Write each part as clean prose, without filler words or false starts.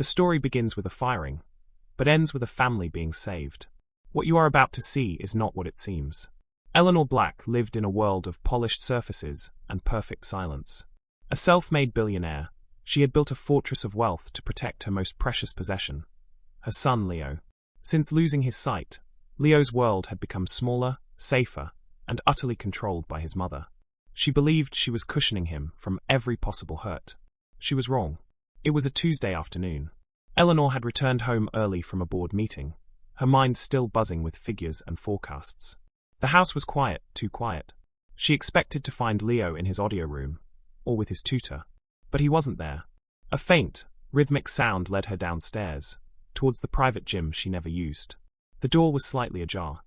The story begins with a firing, but ends with a family being saved. What you are about to see is not what it seems. Eleanor Black lived in a world of polished surfaces and perfect silence. A self-made billionaire, she had built a fortress of wealth to protect her most precious possession, her son Leo. Since losing his sight, Leo's world had become smaller, safer, and utterly controlled by his mother. She believed she was cushioning him from every possible hurt. She was wrong. It was a Tuesday afternoon. Eleanor had returned home early from a board meeting, her mind still buzzing with figures and forecasts. The house was quiet, too quiet. She expected to find Leo in his audio room, or with his tutor. But he wasn't there. A faint, rhythmic sound led her downstairs, towards the private gym she never used. The door was slightly ajar,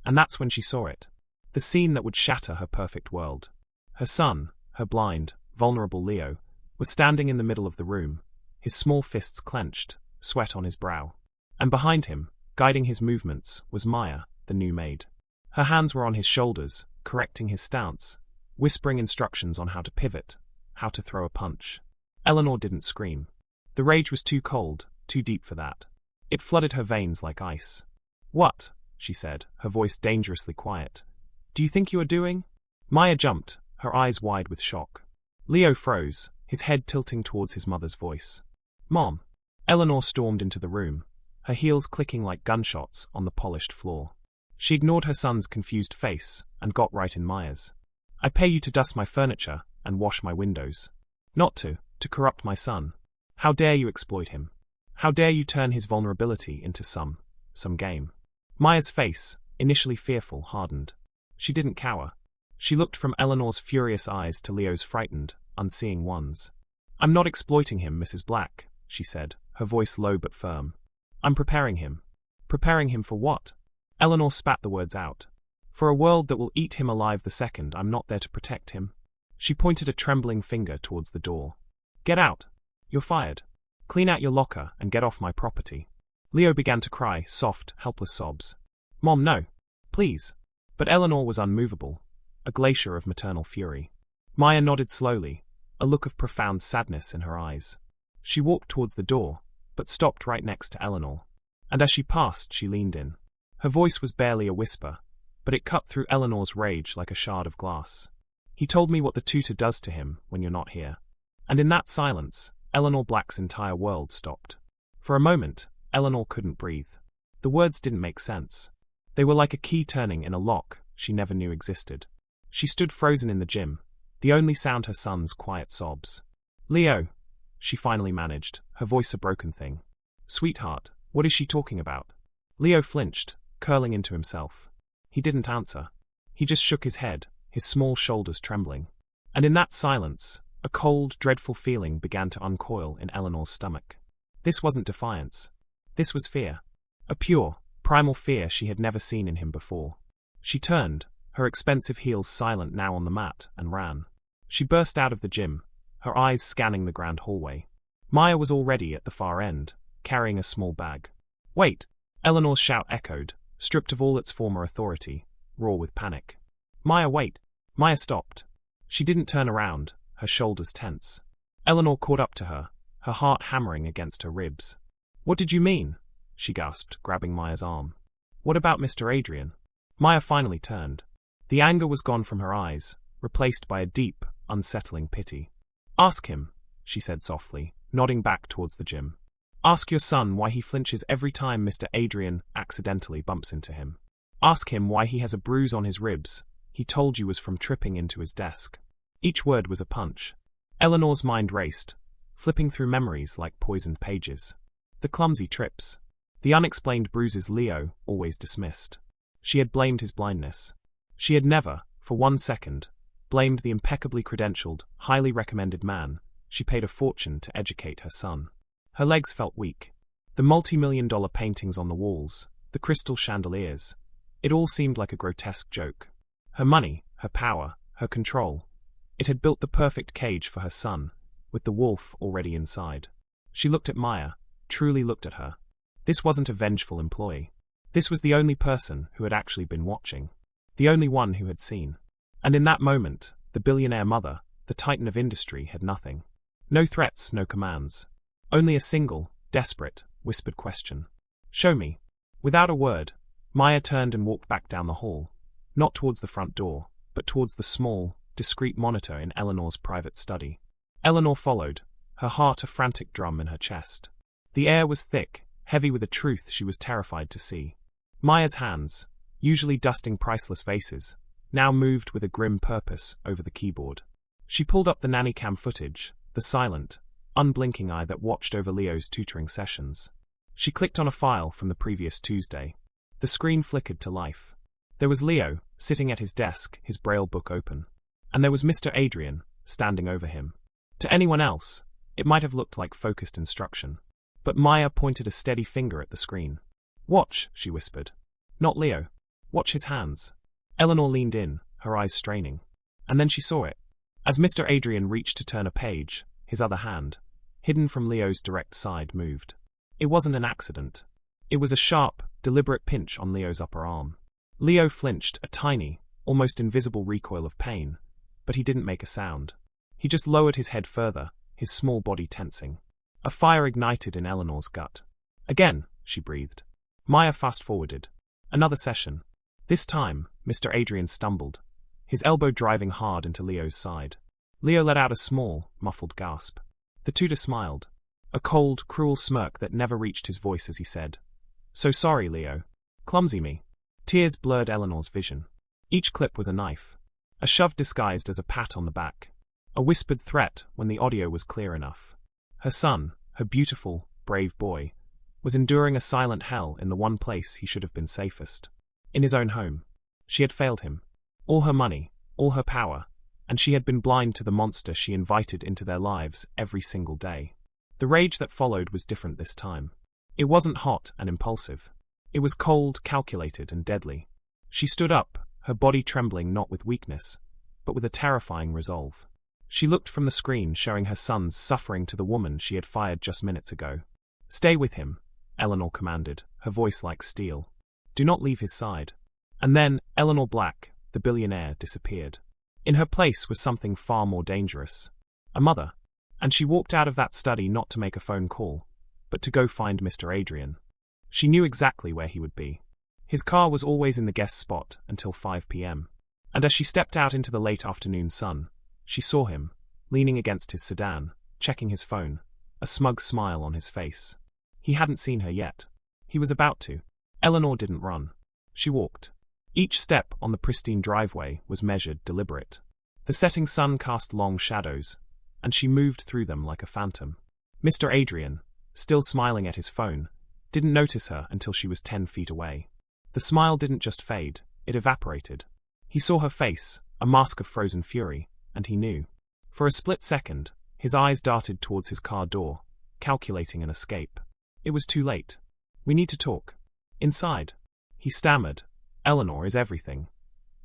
and that's when she saw it. The scene that would shatter her perfect world. Her son, her blind, vulnerable Leo, was standing in the middle of the room, his small fists clenched, sweat on his brow. And behind him, guiding his movements, was Maya, the new maid. Her hands were on his shoulders, correcting his stance, whispering instructions on how to pivot, how to throw a punch. Eleanor didn't scream. The rage was too cold, too deep for that. It flooded her veins like ice. "What?" she said, her voice dangerously quiet. "Do you think you are doing?" Maya jumped, her eyes wide with shock. Leo froze, his head tilting towards his mother's voice. "Mom!" Eleanor stormed into the room, her heels clicking like gunshots on the polished floor. She ignored her son's confused face and got right in Maya's. "I pay you to dust my furniture and wash my windows. Not to corrupt my son. How dare you exploit him? How dare you turn his vulnerability into some game?" Maya's face, initially fearful, hardened. She didn't cower. She looked from Eleanor's furious eyes to Leo's frightened, unseeing ones. "I'm not exploiting him, Mrs. Black," she said, her voice low but firm. "I'm preparing him." "Preparing him for what?" Eleanor spat the words out. "For a world that will eat him alive the second I'm not there to protect him." She pointed a trembling finger towards the door. "Get out. You're fired. Clean out your locker and get off my property." Leo began to cry, soft, helpless sobs. "Mom, no. Please." But Eleanor was unmovable, a glacier of maternal fury. Maya nodded slowly, a look of profound sadness in her eyes. She walked towards the door, but stopped right next to Eleanor. And as she passed, she leaned in. Her voice was barely a whisper, but it cut through Eleanor's rage like a shard of glass. "He told me what the tutor does to him when you're not here." And in that silence, Eleanor Black's entire world stopped. For a moment, Eleanor couldn't breathe. The words didn't make sense. They were like a key turning in a lock she never knew existed. She stood frozen in the gym, the only sound her son's quiet sobs. "Leo," she finally managed, her voice a broken thing. "Sweetheart, what is she talking about?" Leo flinched, curling into himself. He didn't answer. He just shook his head, his small shoulders trembling. And in that silence, a cold, dreadful feeling began to uncoil in Eleanor's stomach. This wasn't defiance. This was fear. A pure, primal fear she had never seen in him before. She turned, her expensive heels silent now on the mat, and ran. She burst out of the gym, her eyes scanning the grand hallway. Maya was already at the far end, carrying a small bag. "Wait!" Eleanor's shout echoed, stripped of all its former authority, raw with panic. "Maya, wait!" Maya stopped. She didn't turn around, her shoulders tense. Eleanor caught up to her, her heart hammering against her ribs. "What did you mean?" she gasped, grabbing Maya's arm. "What about Mr. Adrian?" Maya finally turned. The anger was gone from her eyes, replaced by a deep, unsettling pity. "Ask him," she said softly, nodding back towards the gym. "Ask your son why he flinches every time Mr. Adrian accidentally bumps into him. Ask him why he has a bruise on his ribs he told you was from tripping into his desk." Each word was a punch. Eleanor's mind raced, flipping through memories like poisoned pages. The clumsy trips. The unexplained bruises Leo always dismissed. She had blamed his blindness. She had never, for 1 second, blamed the impeccably credentialed, highly recommended man she paid a fortune to educate her son. Her legs felt weak. The multi-million-dollar paintings on the walls, the crystal chandeliers, it all seemed like a grotesque joke. Her money, her power, her control. It had built the perfect cage for her son, with the wolf already inside. She looked at Maya, truly looked at her. This wasn't a vengeful employee. This was the only person who had actually been watching. The only one who had seen. And in that moment, the billionaire mother, the titan of industry, had nothing. No threats, no commands. Only a single, Desperate, whispered question. Show me. Without a word, Maya turned and walked back down the hall, not towards the front door, but towards the small, discreet monitor in Eleanor's private study. Eleanor followed, her heart a frantic drum in her chest. The air was thick, heavy with a truth she was terrified to see. Maya's hands, usually dusting priceless vases, now moved with a grim purpose over the keyboard. She pulled up the nanny cam footage, the silent, unblinking eye that watched over Leo's tutoring sessions. She clicked on a file from the previous Tuesday. The screen flickered to life. There was Leo, sitting at his desk, his braille book open. And there was Mr. Adrian, standing over him. To anyone else, it might have looked like focused instruction. But Maya pointed a steady finger at the screen. Watch, she whispered. Not Leo. Watch his hands. Eleanor leaned in, her eyes straining. And then she saw it. As Mr. Adrian reached to turn a page, his other hand, hidden from Leo's direct side, moved. It wasn't an accident. It was a sharp, deliberate pinch on Leo's upper arm. Leo flinched, a tiny, almost invisible recoil of pain, but he didn't make a sound. He just lowered his head further, his small body tensing. A fire ignited in Eleanor's gut. Again, she breathed. Maya fast-forwarded. Another session. This time, Mr. Adrian stumbled, his elbow driving hard into Leo's side. Leo let out a small, muffled gasp. The tutor smiled. A cold, cruel smirk that never reached his voice as he said, "So sorry, Leo. Clumsy me." Tears blurred Eleanor's vision. Each clip was a knife. A shove disguised as a pat on the back. A whispered threat when the audio was clear enough. Her son, her beautiful, brave boy, was enduring a silent hell in the one place he should have been safest. In his own home. She had failed him. All her money, all her power, and she had been blind to the monster she invited into their lives every single day. The rage that followed was different this time. It wasn't hot and impulsive. It was cold, calculated, and deadly. She stood up, her body trembling not with weakness, but with a terrifying resolve. She looked from the screen showing her son's suffering to the woman she had fired just minutes ago. "Stay with him," Eleanor commanded, her voice like steel. "Do not leave his side." And then, Eleanor Black, the billionaire, disappeared. In her place was something far more dangerous. A mother. And she walked out of that study not to make a phone call, but to go find Mr. Adrian. She knew exactly where he would be. His car was always in the guest spot until 5 p.m. And as she stepped out into the late afternoon sun, she saw him, leaning against his sedan, checking his phone, a smug smile on his face. He hadn't seen her yet. He was about to. Eleanor didn't run. She walked. Each step on the pristine driveway was measured, deliberate. The setting sun cast long shadows, and she moved through them like a phantom. Mr. Adrian, still smiling at his phone, didn't notice her until she was 10 feet away. The smile didn't just fade, it evaporated. He saw her face, a mask of frozen fury, and he knew. For a split second, his eyes darted towards his car door, calculating an escape. It was too late. "We need to talk." "Inside." He stammered. "Eleanor is everything."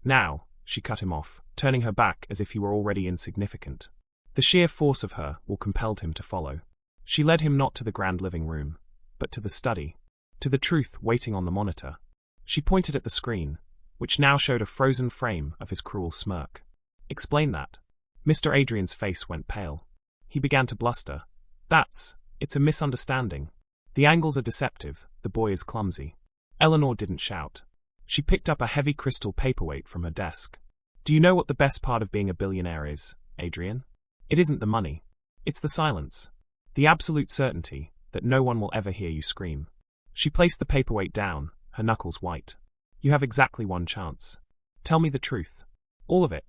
"Now," she cut him off, turning her back as if he were already insignificant. The sheer force of her will compelled him to follow. She led him not to the grand living room, but to the study, to the truth waiting on the monitor. She pointed at the screen, which now showed a frozen frame of his cruel smirk. "Explain that." Mr. Adrian's face went pale. He began to bluster. It's a misunderstanding. The angles are deceptive, the boy is clumsy." Eleanor didn't shout. She picked up a heavy crystal paperweight from her desk. "Do you know what the best part of being a billionaire is, Adrian? It isn't the money. It's the silence. The absolute certainty that no one will ever hear you scream." She placed the paperweight down, her knuckles white. "You have exactly one chance. Tell me the truth. All of it.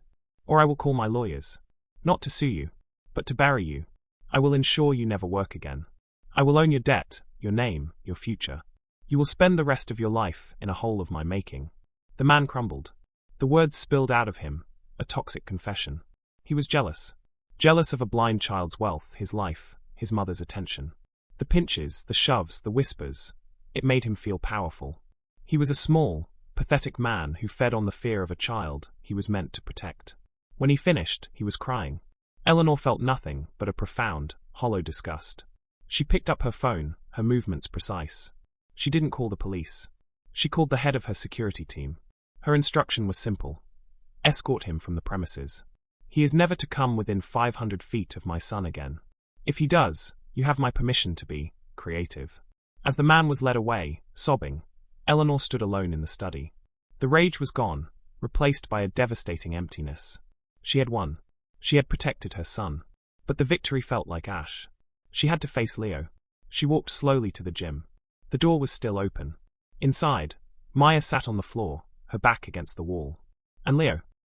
Or I will call my lawyers. Not to sue you, but to bury you. I will ensure you never work again. I will own your debt, your name, your future. You will spend the rest of your life in a hole of my making." The man crumbled. The words spilled out of him, a toxic confession. He was jealous. Jealous of a blind child's wealth, his life, his mother's attention. The pinches, the shoves, the whispers. It made him feel powerful. He was a small, pathetic man who fed on the fear of a child he was meant to protect. When he finished, he was crying. Eleanor felt nothing but a profound, hollow disgust. She picked up her phone, her movements precise. She didn't call the police. She called the head of her security team. Her instruction was simple. Escort him from the premises. He is never to come within 500 feet of my son again. If he does, you have my permission to be creative. As the man was led away, sobbing, Eleanor stood alone in the study. The rage was gone, replaced by a devastating emptiness. She had won. She had protected her son. But the victory felt like ash. She had to face Leo. She walked slowly to the gym. The door was still open. Inside, Maya sat on the floor, her back against the wall. And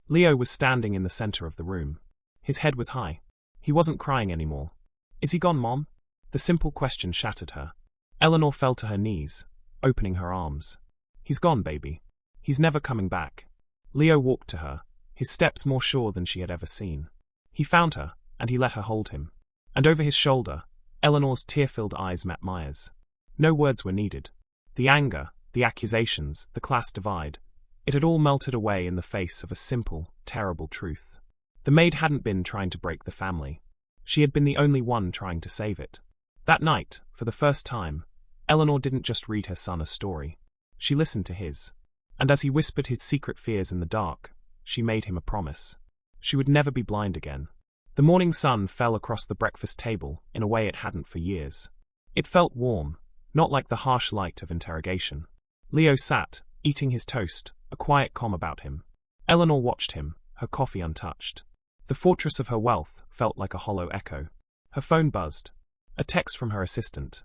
Leo was standing in the center of the room. His head was high. He wasn't crying anymore. Is he gone, Mom? The simple question shattered her. Eleanor fell to her knees, opening her arms. He's gone, baby. He's never coming back. Leo walked to her, his steps more sure than she had ever seen. He found her, and he let her hold him. And over his shoulder, Eleanor's tear-filled eyes met Maya's. No words were needed. The anger, the accusations, the class divide, it had all melted away in the face of a simple, terrible truth. The maid hadn't been trying to break the family. She had been the only one trying to save it. That night, for the first time, Eleanor didn't just read her son a story. She listened to his. And as he whispered his secret fears in the dark, she made him a promise. She would never be blind again. The morning sun fell across the breakfast table in a way it hadn't for years. It felt warm, not like the harsh light of interrogation. Leo sat, eating his toast, a quiet calm about him. Eleanor watched him, her coffee untouched. The fortress of her wealth felt like a hollow echo. Her phone buzzed. A text from her assistant.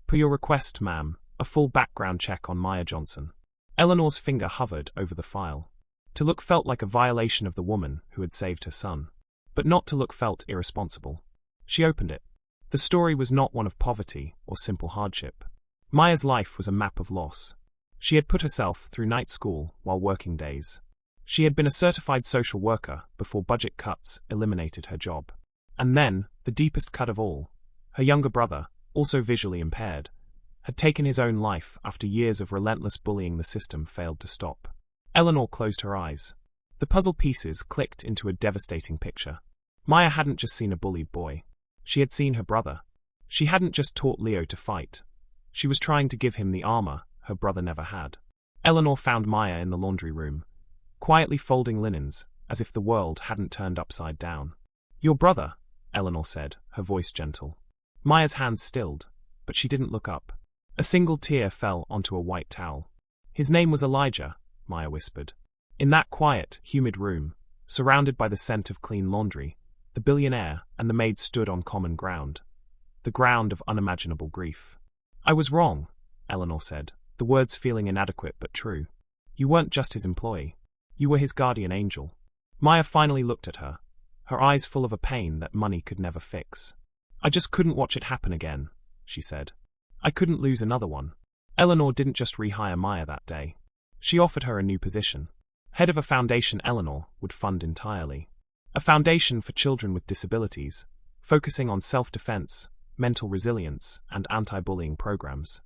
Per your request, ma'am, a full background check on Maya Johnson. Eleanor's finger hovered over the file. To look felt like a violation of the woman who had saved her son. But not to look felt irresponsible. She opened it. The story was not one of poverty or simple hardship. Maya's life was a map of loss. She had put herself through night school while working days. She had been a certified social worker before budget cuts eliminated her job. And then, the deepest cut of all, her younger brother, also visually impaired, had taken his own life after years of relentless bullying the system failed to stop. Eleanor closed her eyes. The puzzle pieces clicked into a devastating picture. Maya hadn't just seen a bullied boy. She had seen her brother. She hadn't just taught Leo to fight. She was trying to give him the armor her brother never had. Eleanor found Maya in the laundry room, quietly folding linens, as if the world hadn't turned upside down. Your brother, Eleanor said, her voice gentle. Maya's hands stilled, but she didn't look up. A single tear fell onto a white towel. His name was Elijah, Maya whispered. In that quiet, humid room, surrounded by the scent of clean laundry, the billionaire and the maid stood on common ground. The ground of unimaginable grief. I was wrong, Eleanor said, the words feeling inadequate but true. You weren't just his employee. You were his guardian angel. Maya finally looked at her, her eyes full of a pain that money could never fix. I just couldn't watch it happen again, she said. I couldn't lose another one. Eleanor didn't just rehire Maya that day. She offered her a new position. Head of a foundation Eleanor would fund entirely. A foundation for children with disabilities, focusing on self-defense, mental resilience, and anti-bullying programs.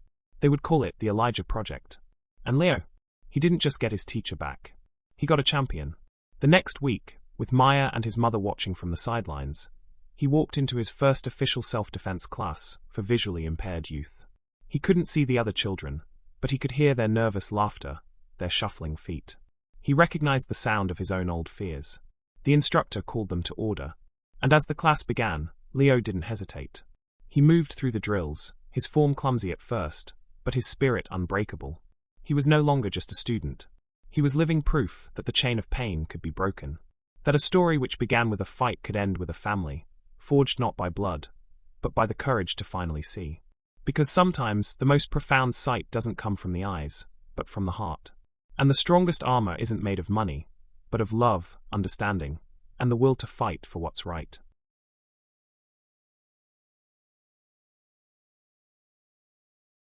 They would call it the Elijah Project. And Leo? He didn't just get his teacher back. He got a champion. The next week, with Maya and his mother watching from the sidelines, he walked into his first official self-defense class for visually impaired youth. He couldn't see the other children, but he could hear their nervous laughter, their shuffling feet. He recognized the sound of his own old fears. The instructor called them to order, and as the class began, Leo didn't hesitate. He moved through the drills, his form clumsy at first, but his spirit unbreakable. He was no longer just a student. He was living proof that the chain of pain could be broken. That a story which began with a fight could end with a family, forged not by blood, but by the courage to finally see. Because sometimes the most profound sight doesn't come from the eyes, but from the heart. And the strongest armor isn't made of money, but of love, understanding, and the will to fight for what's right.